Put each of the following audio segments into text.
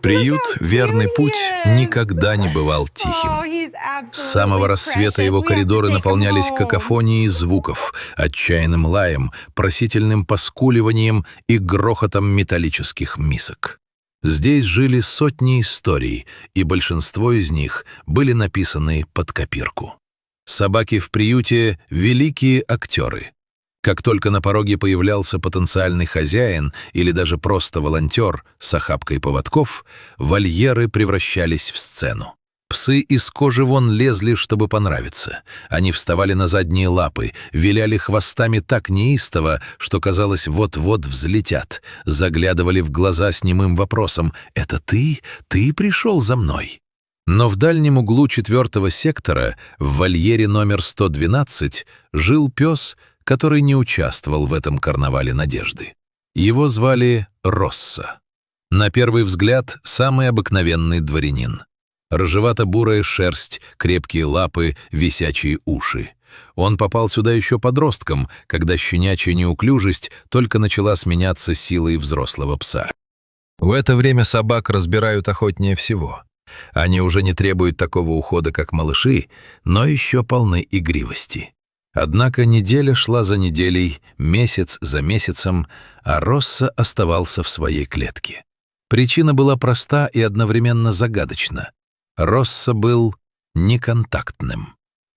Приют «Верный путь» никогда не бывал тихим. С самого рассвета его коридоры наполнялись какофонией звуков, отчаянным лаем, просительным поскуливанием и грохотом металлических мисок. Здесь жили сотни историй, и большинство из них были написаны под копирку. Собаки в приюте — великие актеры. Как только на пороге появлялся потенциальный хозяин или даже просто волонтер с охапкой поводков, вольеры превращались в сцену. Псы из кожи вон лезли, чтобы понравиться. Они вставали на задние лапы, виляли хвостами так неистово, что, казалось, вот-вот взлетят, заглядывали в глаза с немым вопросом: «Это ты? Ты пришел за мной?» Но в дальнем углу 4-го сектора, в вольере номер 112, жил пес, который не участвовал в этом карнавале надежды. Его звали Росса. На первый взгляд, самый обыкновенный дворянин. Рыжевато-бурая шерсть, крепкие лапы, висячие уши. Он попал сюда еще подростком, когда щенячья неуклюжесть только начала сменяться силой взрослого пса. В это время собак разбирают охотнее всего. Они уже не требуют такого ухода, как малыши, но еще полны игривости. Однако неделя шла за неделей, месяц за месяцем, а Росса оставался в своей клетке. Причина была проста и одновременно загадочна. Росса был неконтактным.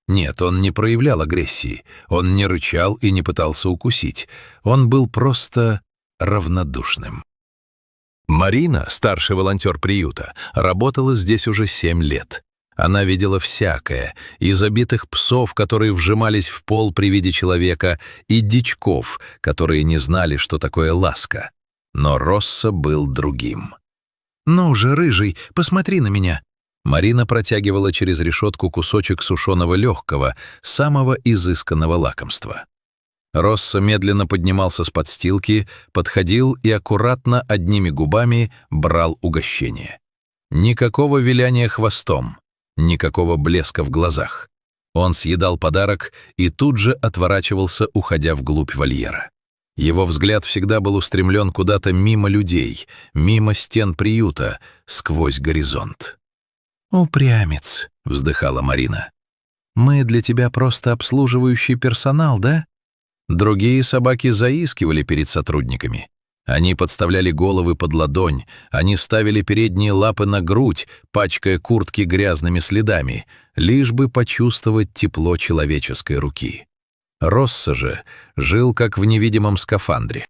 Нет, он не проявлял агрессии, он не рычал и не пытался укусить, он был просто равнодушным. Марина, старший волонтер приюта, работала здесь уже 7 лет. Она видела всякое, и забитых псов, которые вжимались в пол при виде человека, и дичков, которые не знали, что такое ласка. Но Росса был другим. «Ну же, рыжий, посмотри на меня!» Марина протягивала через решетку кусочек сушеного легкого, самого изысканного лакомства. Росса медленно поднимался с подстилки, подходил и аккуратно одними губами брал угощение. Никакого виляния хвостом. Никакого блеска в глазах. Он съедал подарок и тут же отворачивался, уходя вглубь вольера. Его взгляд всегда был устремлен куда-то мимо людей, мимо стен приюта, сквозь горизонт. «Упрямец», — вздыхала Марина. «Мы для тебя просто обслуживающий персонал, да?» Другие собаки заискивали перед сотрудниками. Они подставляли головы под ладонь, они ставили передние лапы на грудь, пачкая куртки грязными следами, лишь бы почувствовать тепло человеческой руки. Росса же жил как в невидимом скафандре.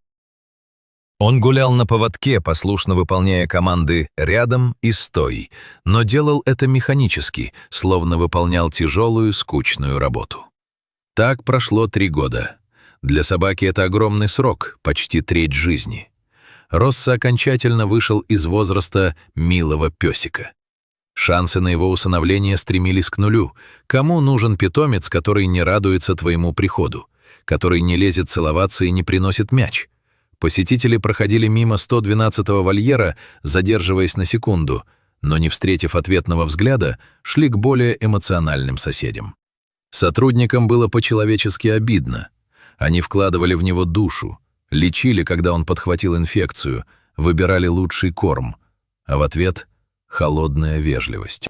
Он гулял на поводке, послушно выполняя команды «рядом» и «стой», но делал это механически, словно выполнял тяжелую, скучную работу. Так прошло 3 года. Для собаки это огромный срок, почти треть жизни. Росса окончательно вышел из возраста милого песика. Шансы на его усыновление стремились к нулю. Кому нужен питомец, который не радуется твоему приходу, который не лезет целоваться и не приносит мяч? Посетители проходили мимо 112-го вольера, задерживаясь на секунду, но, не встретив ответного взгляда, шли к более эмоциональным соседям. Сотрудникам было по-человечески обидно. Они вкладывали в него душу, лечили, когда он подхватил инфекцию, выбирали лучший корм, а в ответ — холодная вежливость.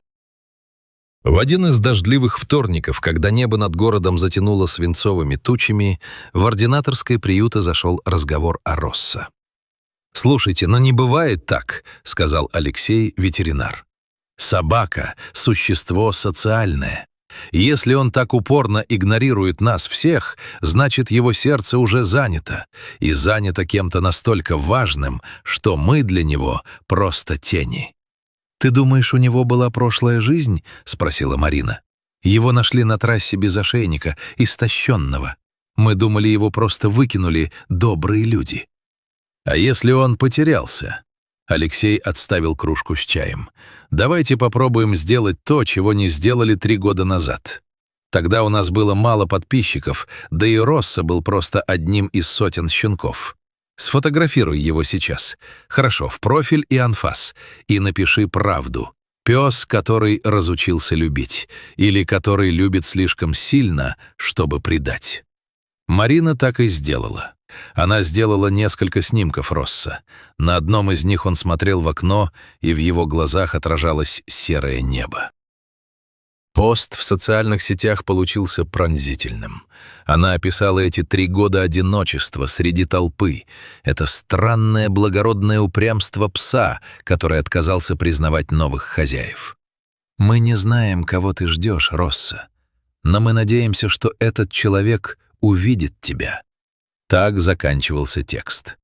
В один из дождливых вторников, когда небо над городом затянуло свинцовыми тучами, в ординаторской приюта зашел разговор о Росса. «Слушайте, но не бывает так», — сказал Алексей, ветеринар. «Собака — существо социальное. Если он так упорно игнорирует нас всех, значит, его сердце уже занято, и занято кем-то настолько важным, что мы для него просто тени». «Ты думаешь, у него была прошлая жизнь?» — спросила Марина. «Его нашли на трассе без ошейника, истощенного. Мы думали, его просто выкинули добрые люди». «А если он потерялся?» Алексей отставил кружку с чаем. «Давайте попробуем сделать то, чего не сделали 3 года назад. Тогда у нас было мало подписчиков, да и Росса был просто одним из сотен щенков. Сфотографируй его сейчас. Хорошо, в профиль и анфас. И напиши правду. Пес, который разучился любить. Или который любит слишком сильно, чтобы предать». Марина так и сделала. Она сделала несколько снимков Росса. На одном из них он смотрел в окно, и в его глазах отражалось серое небо. Пост в социальных сетях получился пронзительным. Она описала эти 3 года одиночества среди толпы. Это странное благородное упрямство пса, который отказался признавать новых хозяев. «Мы не знаем, кого ты ждешь, Росса, но мы надеемся, что этот человек увидит тебя». Так заканчивался текст.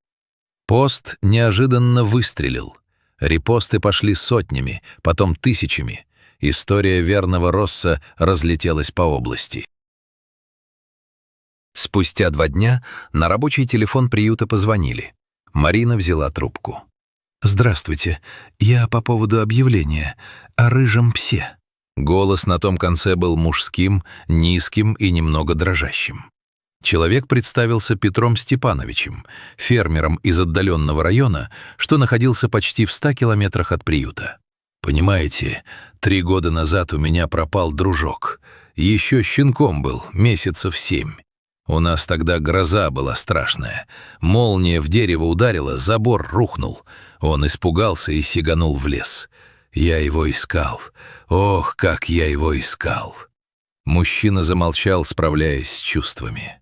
Пост неожиданно выстрелил. Репосты пошли сотнями, потом тысячами. История верного Росса разлетелась по области. Спустя 2 дня на рабочий телефон приюта позвонили. Марина взяла трубку. «Здравствуйте, я по поводу объявления о рыжем псе». Голос на том конце был мужским, низким и немного дрожащим. Человек представился Петром Степановичем, фермером из отдаленного района, что находился почти в 100 километрах от приюта. «Понимаете, 3 года назад у меня пропал дружок. Еще щенком был, месяцев 7. У нас тогда гроза была страшная. Молния в дерево ударила, забор рухнул. Он испугался и сиганул в лес. Я его искал. Ох, как я его искал!» Мужчина замолчал, справляясь с чувствами.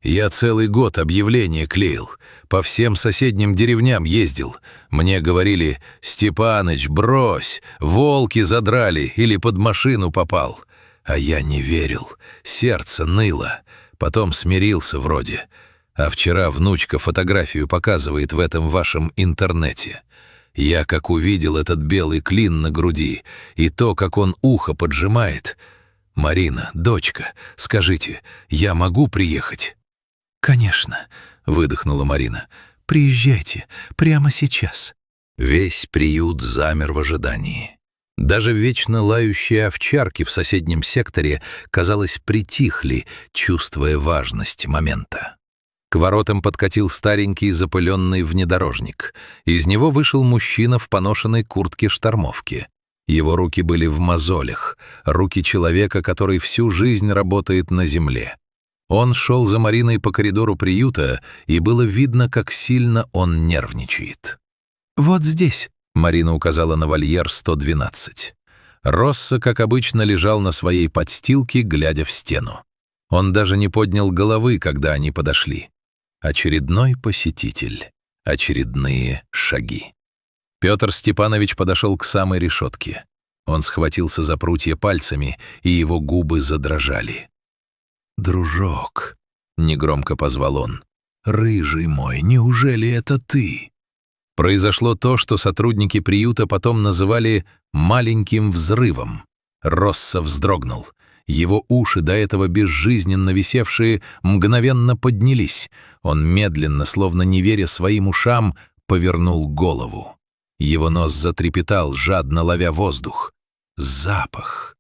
«Я целый год объявления клеил, по всем соседним деревням ездил. Мне говорили: «Степаныч, брось, волки задрали или под машину попал». А я не верил, сердце ныло. Потом смирился вроде. А вчера внучка фотографию показывает в этом вашем интернете. Я как увидел этот белый клин на груди и то, как он ухо поджимает. Марина, дочка, скажите, я могу приехать?» «Конечно», — выдохнула Марина. «Приезжайте прямо сейчас». Весь приют замер в ожидании. Даже вечно лающие овчарки в соседнем секторе, казалось, притихли, чувствуя важность момента. К воротам подкатил старенький запыленный внедорожник. Из него вышел мужчина в поношенной куртке-штормовке. Его руки были в мозолях, руки человека, который всю жизнь работает на земле. Он шел за Мариной по коридору приюта, и было видно, как сильно он нервничает. «Вот здесь», — Марина указала на вольер 112. Росса, как обычно, лежал на своей подстилке, глядя в стену. Он даже не поднял головы, когда они подошли. Очередной посетитель. Очередные шаги. Петр Степанович подошел к самой решетке. Он схватился за прутья пальцами, и его губы задрожали. «Дружок», — негромко позвал он, — «рыжий мой, неужели это ты?» Произошло то, что сотрудники приюта потом называли «маленьким взрывом». Росса вздрогнул. Его уши, до этого безжизненно висевшие, мгновенно поднялись. Он медленно, словно не веря своим ушам, повернул голову. Его нос затрепетал, жадно ловя воздух. Запах.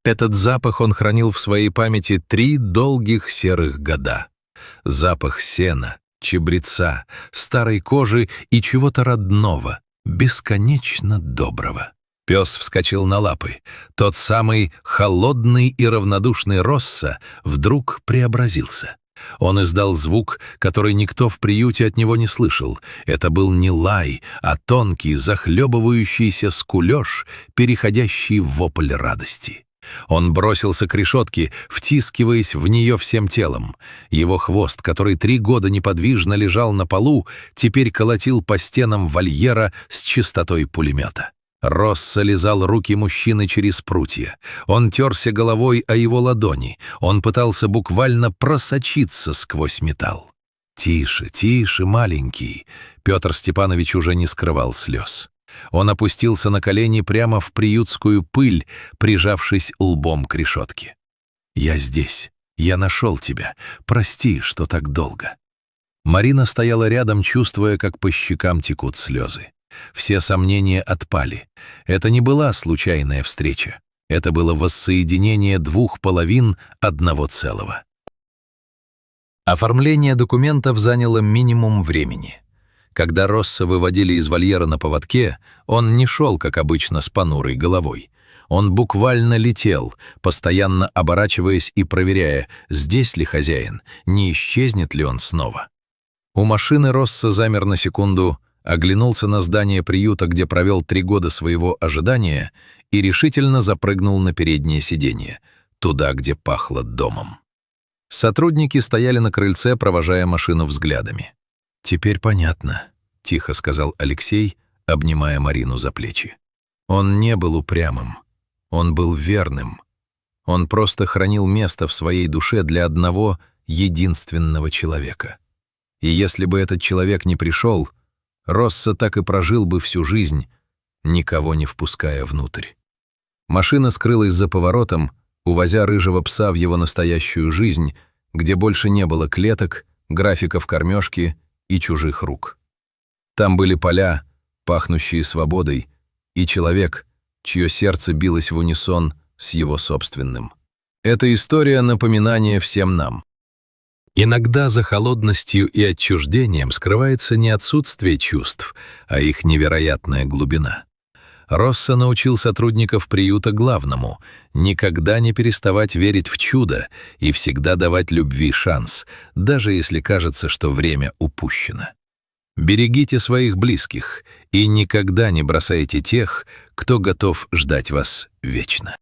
Этот запах он хранил в своей памяти 3 долгих серых года. Запах сена, чабреца, старой кожи и чего-то родного, бесконечно доброго. Пес вскочил на лапы. Тот самый холодный и равнодушный Росса вдруг преобразился. Он издал звук, который никто в приюте от него не слышал. Это был не лай, а тонкий, захлебывающийся скулёж, переходящий в вопль радости. Он бросился к решетке, втискиваясь в нее всем телом. Его хвост, который 3 года неподвижно лежал на полу, теперь колотил по стенам вольера с частотой пулемета. Росса лизал руки мужчины через прутья. Он терся головой о его ладони. Он пытался буквально просочиться сквозь металл. «Тише, тише, маленький!» Петр Степанович уже не скрывал слез. Он опустился на колени прямо в приютскую пыль, прижавшись лбом к решетке. «Я здесь. Я нашел тебя. Прости, что так долго». Марина стояла рядом, чувствуя, как по щекам текут слезы. Все сомнения отпали. Это не была случайная встреча. Это было воссоединение 2 половин одного целого. Оформление документов заняло минимум времени. Когда Росса выводили из вольера на поводке, он не шел, как обычно, с понурой головой. Он буквально летел, постоянно оборачиваясь и проверяя, здесь ли хозяин, не исчезнет ли он снова. У машины Росса замер на секунду, оглянулся на здание приюта, где провел 3 года своего ожидания, и решительно запрыгнул на переднее сиденье, туда, где пахло домом. Сотрудники стояли на крыльце, провожая машину взглядами. «Теперь понятно», — тихо сказал Алексей, обнимая Марину за плечи. Он не был упрямым. Он был верным. Он просто хранил место в своей душе для одного единственного человека. И если бы этот человек не пришел, Росса так и прожил бы всю жизнь, никого не впуская внутрь. Машина скрылась за поворотом, увозя рыжего пса в его настоящую жизнь, где больше не было клеток, графиков кормежки и чужих рук. Там были поля, пахнущие свободой, и человек, чье сердце билось в унисон с его собственным. Эта история — напоминание всем нам. Иногда за холодностью и отчуждением скрывается не отсутствие чувств, а их невероятная глубина. Росса научил сотрудников приюта главному — никогда не переставать верить в чудо и всегда давать любви шанс, даже если кажется, что время упущено. Берегите своих близких и никогда не бросайте тех, кто готов ждать вас вечно.